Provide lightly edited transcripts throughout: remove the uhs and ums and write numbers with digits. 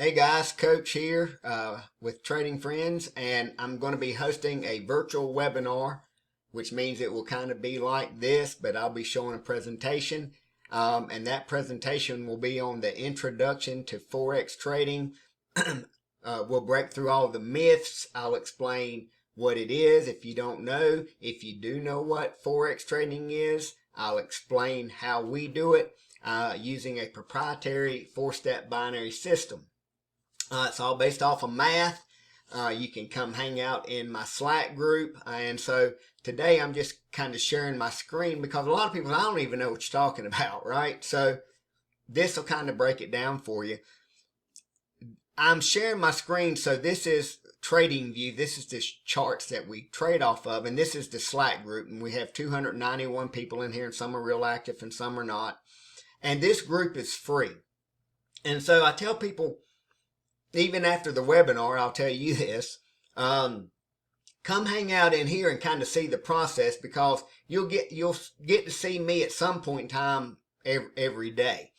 Hey guys, Coach here with Trading Friends, and I'm going to be hosting a virtual webinar, which means it will kind of be like this, but I'll be showing a presentation, and that presentation will be on the introduction to Forex trading. We'll break through all the myths. I'll explain what it is if you don't know. If you do know what Forex trading is, I'll explain how we do it using a proprietary four-step binary system. It's all based off of math. You can come hang out in my Slack group. And so today I'm just kind of sharing my screen because a lot of people, I don't even know what you're talking about, right? So this will kind of break it down for you. I'm sharing my screen. So this is Trading View. This is the charts that we trade off of. And this is the Slack group. And we have 291 people in here, and some are real active and some are not. And this group is free. And so I tell people, even after the webinar, I'll tell you this, come hang out in here and kind of see the process, because you'll get to see me at some point in time every day.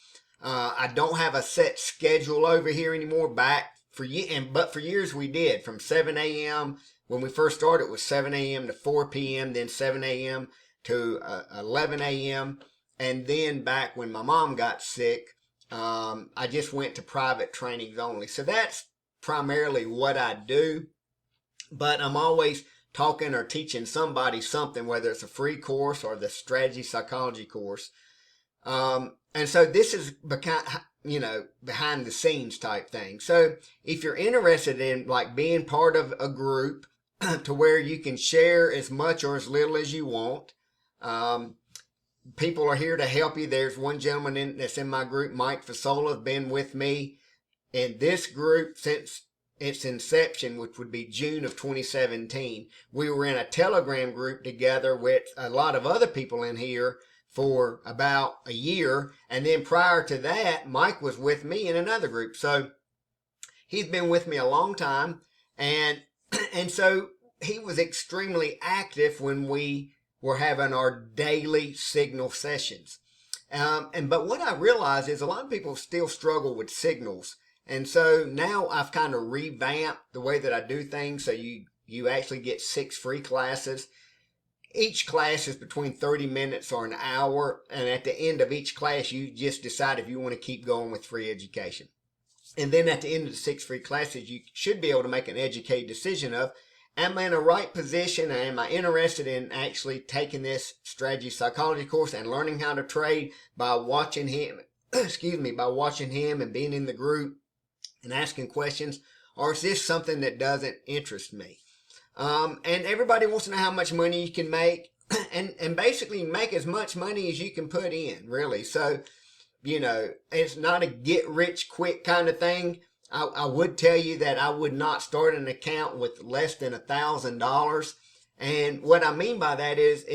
I don't have a set schedule over here anymore. But for years we did, from 7 a.m. when we first started, it was 7 a.m. to 4 p.m., then 7 a.m. to 11 a.m. And then back when my mom got sick, I just went to private trainings only. So that's primarily what I do. But I'm always talking or teaching somebody something, whether it's a free course or the strategy psychology course. And so this is behind the scenes type thing. So if you're interested in like being part of a group to where you can share as much or as little as you want, people are here to help you. There's one gentleman that's in my group, Mike Fasola, has been with me in this group since its inception, which would be June of 2017. We were in a Telegram group together with a lot of other people in here for about a year. And then prior to that, Mike was with me in another group. So he's been with me a long time. And so he was extremely active when we were having our daily signal sessions. But what I realized is a lot of people still struggle with signals. And so now I've kind of revamped the way that I do things. So you actually get 6 free classes. Each class is between 30 minutes or an hour. And at the end of each class, you just decide if you want to keep going with free education. And then at the end of the 6 free classes, you should be able to make an educated decision of, am I in the right position? Am I interested in actually taking this strategy psychology course and learning how to trade by watching him, by watching him and being in the group and asking questions? Or is this something that doesn't interest me? And everybody wants to know how much money you can make and basically make as much money as you can put in, really. So, it's not a get rich quick kind of thing. I would tell you that I would not start an account with less than $1,000. And what I mean by that is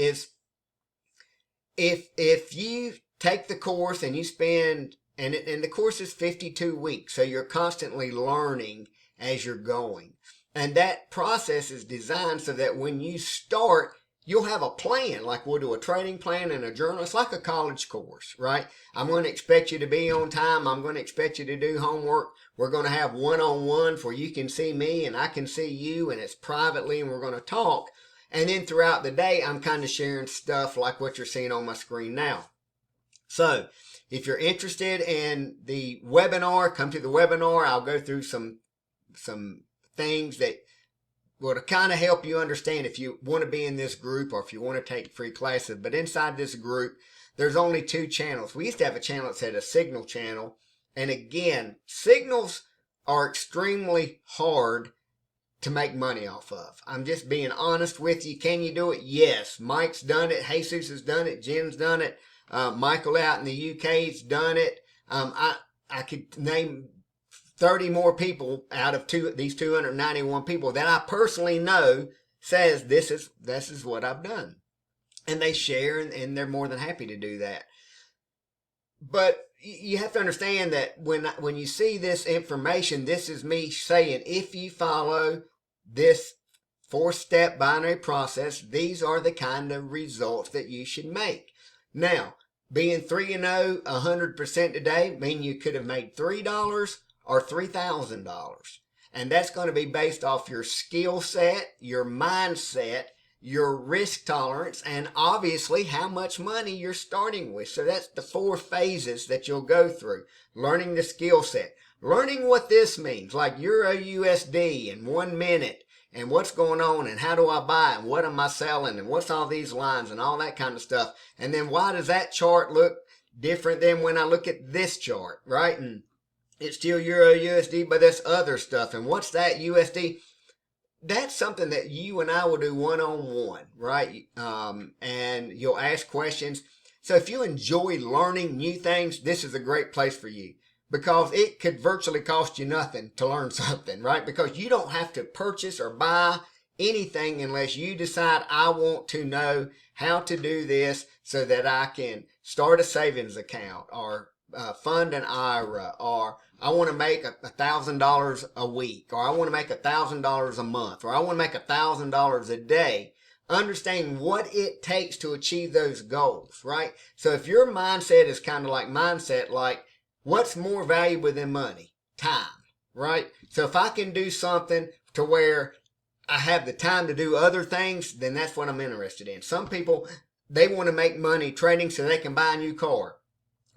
if you take the course and you spend, and the course is 52 weeks, so you're constantly learning as you're going. And that process is designed so that when you start, you'll have a plan. Like we'll do a trading plan and a journal. It's like a college course, right? I'm going to expect you to be on time. I'm going to expect you to do homework. We're going to have one-on-one where you can see me and I can see you, and it's privately, and we're going to talk. And then throughout the day, I'm kind of sharing stuff like what you're seeing on my screen now. So if you're interested in the webinar, come to the webinar. I'll go through some things that will kind of help you understand if you want to be in this group or if you want to take free classes. But inside this group, there's only 2 channels. We used to have a channel that said a signal channel. And again, signals are extremely hard to make money off of. I'm just being honest with you. Can you do it? Yes. Mike's done it. Jesus has done it. Jen's done it. Michael out in the UK's done it. I could name 30 more people out of these 291 people that I personally know says this is what I've done. And they share, and they're more than happy to do that. But you have to understand that when you see this information, this is me saying, if you follow this 4-step binary process, these are the kind of results that you should make. Now, being 3-0, 100% today, mean you could have made $3 or $3,000. And that's going to be based off your skill set, your mindset, your risk tolerance, and obviously how much money you're starting with. So that's the 4 phases that you'll go through. Learning the skill set, learning what this means, like Euro USD in 1 minute, and what's going on, and how do I buy, and what am I selling, and what's all these lines, and all that kind of stuff. And then why does that chart look different than when I look at this chart, right? And it's still Euro USD, but there's other stuff. And what's that USD? That's something that you and I will do one-on-one, right? And you'll ask questions. So if you enjoy learning new things, this is a great place for you, because it could virtually cost you nothing to learn something, right? Because you don't have to purchase or buy anything unless you decide, I want to know how to do this so that I can start a savings account, or fund an IRA, or I want to make $1,000 a week, or I want to make $1,000 a month, or I want to make $1,000 a day. Understanding what it takes to achieve those goals, right? So if your mindset is kind of like mindset, like what's more valuable than money? Time, right? So if I can do something to where I have the time to do other things, then that's what I'm interested in. Some people, they want to make money trading so they can buy a new car,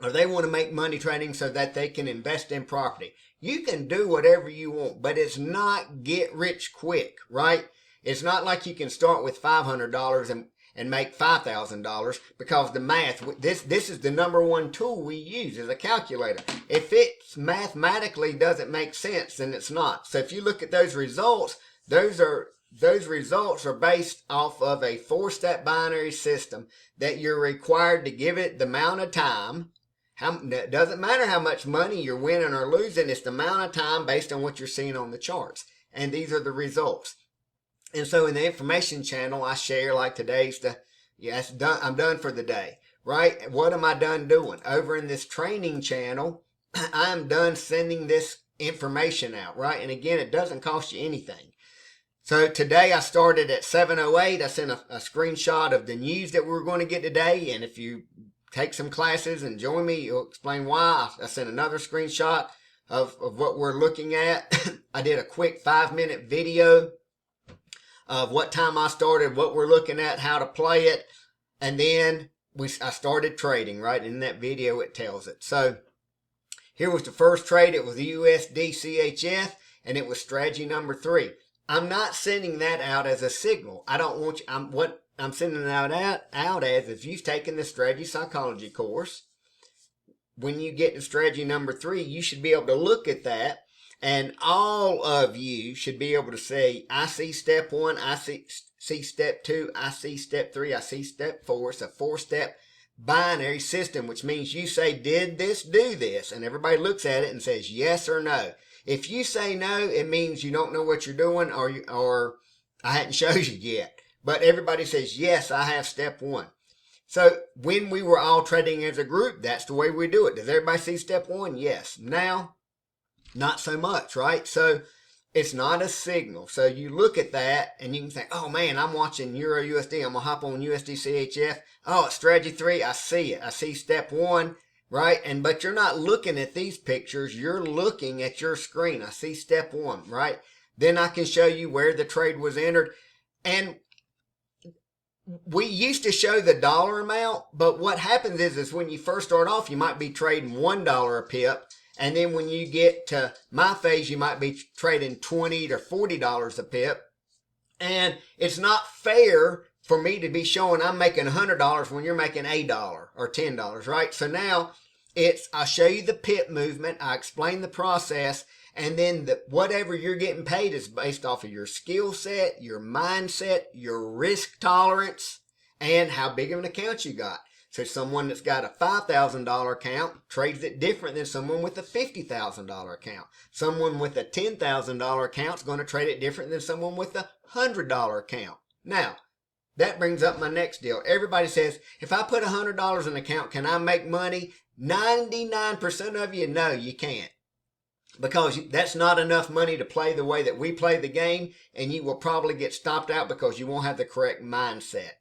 or they want to make money trading so that they can invest in property. You can do whatever you want, but it's not get rich quick, right? It's not like you can start with $500 and make $5,000, because the math, this is the number one tool we use, is a calculator. If it mathematically doesn't make sense, then it's not. So if you look at those results, those results are based off of a 4-step binary system that you're required to give it the amount of time. It doesn't matter how much money you're winning or losing, it's the amount of time based on what you're seeing on the charts. And these are the results. And so in the information channel, I share, like today's it's done. I'm done for the day, right? What am I done doing? Over in this training channel, I'm done sending this information out, right? And again, it doesn't cost you anything. So today I started at 7:08. I sent a screenshot of the news that we're going to get today. And if you take some classes and join me, you'll explain why. I sent another screenshot of what we're looking at. I did a quick 5-minute video of what time I started, what we're looking at, how to play it. And then I started trading, right? In that video, it tells it. So here was the first trade. It was the USD CHF, and it was strategy number 3. I'm not sending that out as a signal. I don't want you, what I'm sending it out as, if you've taken the strategy psychology course, when you get to strategy number 3, you should be able to look at that, and all of you should be able to say, I see step 1, I see step 2, I see step 3, I see step 4. It's a 4-step binary system, which means you say, did this do this? And everybody looks at it and says yes or no. If you say no, it means you don't know what you're doing, or I hadn't showed you yet. But everybody says, yes, I have step 1. So when we were all trading as a group, that's the way we do it. Does everybody see step 1? Yes. Now, not so much, right? So it's not a signal. So you look at that and you can think, oh man, I'm watching Euro USD. I'm going to hop on USD CHF. Oh, it's strategy 3. I see it. I see step 1, right? But you're not looking at these pictures. You're looking at your screen. I see step 1, right? Then I can show you where the trade was entered. And we used to show the dollar amount, but what happens is when you first start off, you might be trading $1 a pip. And then when you get to my phase, you might be trading $20 to $40 a pip. And it's not fair for me to be showing I'm making $100 when you're making $8 or $10, right? So now I'll show you the pip movement. I explain the process. And then whatever you're getting paid is based off of your skill set, your mindset, your risk tolerance, and how big of an account you got. So someone that's got a $5,000 account trades it different than someone with a $50,000 account. Someone with a $10,000 account is going to trade it different than someone with a $100 account. Now, that brings up my next deal. Everybody says, if I put $100 in an account, can I make money? 99% of you, no, you can't. Because that's not enough money to play the way that we play the game, and you will probably get stopped out because you won't have the correct mindset,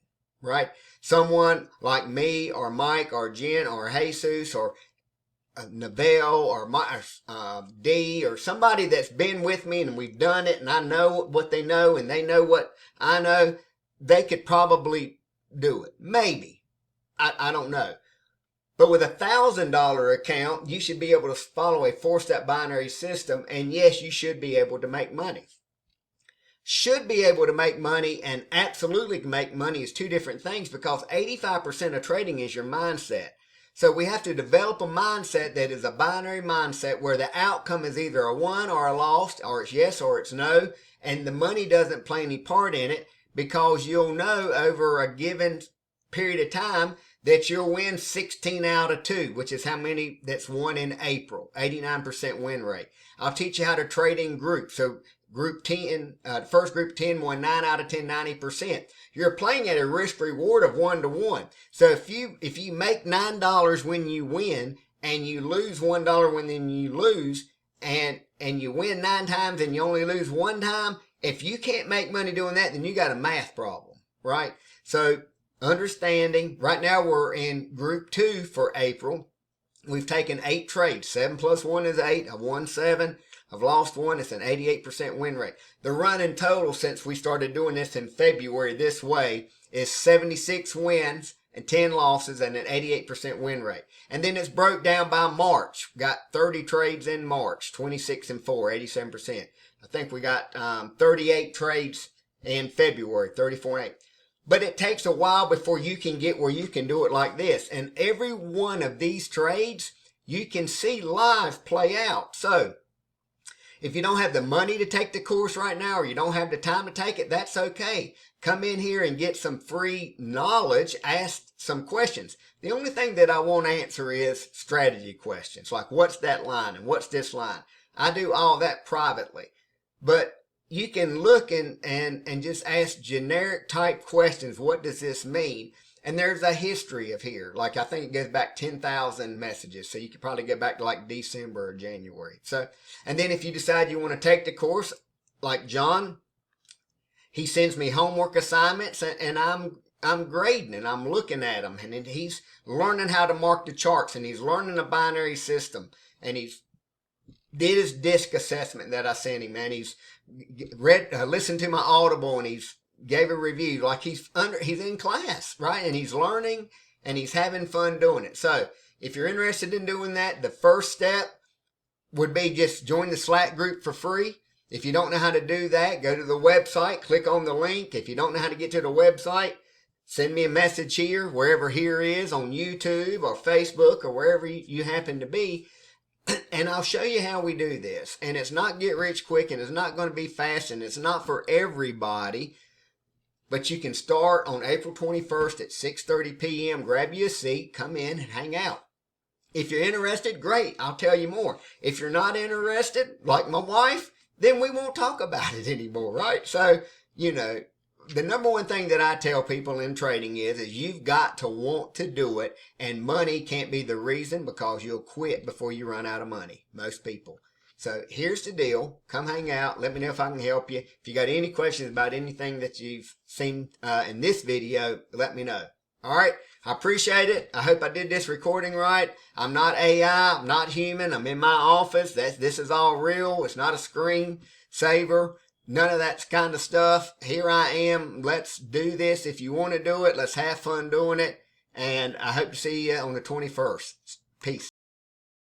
right? Someone like me or Mike or Jen or Jesus or Neville or D or somebody that's been with me and we've done it and I know what they know and they know what I know, they could probably do it. Maybe. I don't know. But with $1,000 account, you should be able to follow a 4-step binary system, and yes, you should be able to make money. Should be able to make money and absolutely make money is two different things, because 85% of trading is your mindset. So we have to develop a mindset that is a binary mindset where the outcome is either a won or a lost, or it's yes or it's no, and the money doesn't play any part in it, because you'll know over a given period of time that you'll win 16 out of 2, which is how many that's won in April, 89% win rate. I'll teach you how to trade in groups. So group 10, first group 10 won 9 out of 10, 90%. You're playing at a risk reward of 1 to 1. So if you make $9 when you win and you lose $1 when you lose, and you win 9 times and you only lose 1 time, if you can't make money doing that, then you got a math problem, right? So understanding, right now we're in group 2 for April. We've taken 8 trades. 7 plus 1 is 8. I've won 7. I've lost 1. It's an 88% win rate. The run in total since we started doing this in February this way is 76 wins and 10 losses and an 88% win rate. And then it's broke down by March. Got 30 trades in March, 26 and 4, 87%. I think we got 38 trades in February, 34 and 8. But it takes a while before you can get where you can do it like this. And every one of these trades, you can see live play out. So if you don't have the money to take the course right now, or you don't have the time to take it, that's okay. Come in here and get some free knowledge, ask some questions. The only thing that I won't answer is strategy questions, like what's that line and what's this line. I do all that privately. But you can look and just ask generic type questions. What does this mean? And there's a history of here. Like I think it goes back 10,000 messages. So you could probably get back to like December or January. So, and then if you decide you want to take the course, like John, he sends me homework assignments and I'm grading and I'm looking at them, and he's learning how to mark the charts, and he's learning a binary system, and he's did his disc assessment that I sent him, and he's listened to my Audible, and he's gave a review like he's in class, right? And he's learning and he's having fun doing it. So if you're interested in doing that, the first step would be just join the Slack group for free. If you don't know how to do that, go to the website, click on the link. If you don't know how to get to the website, send me a message here, wherever here is, on YouTube or Facebook or wherever you happen to be. And I'll show you how we do this. And it's not get rich quick, and it's not going to be fast, and it's not for everybody. But you can start on April 21st at 6:30 p.m. Grab you a seat, come in and hang out. If you're interested, great. I'll tell you more. If you're not interested, like my wife, then we won't talk about it anymore, right? So, you know, the number one thing that I tell people in trading is you've got to want to do it, and money can't be the reason, because you'll quit before you run out of money, most people. So here's the deal. Come hang out. Let me know if I can help you. If you got any questions about anything that you've seen in this video, let me know. All right. I appreciate it. I hope I did this recording right. I'm not AI. I'm not human. I'm in my office. This is all real. It's not a screen saver. None of that kind of stuff. Here I am. Let's do this. If you want to do it, let's have fun doing it. And I hope to see you on the 21st. Peace.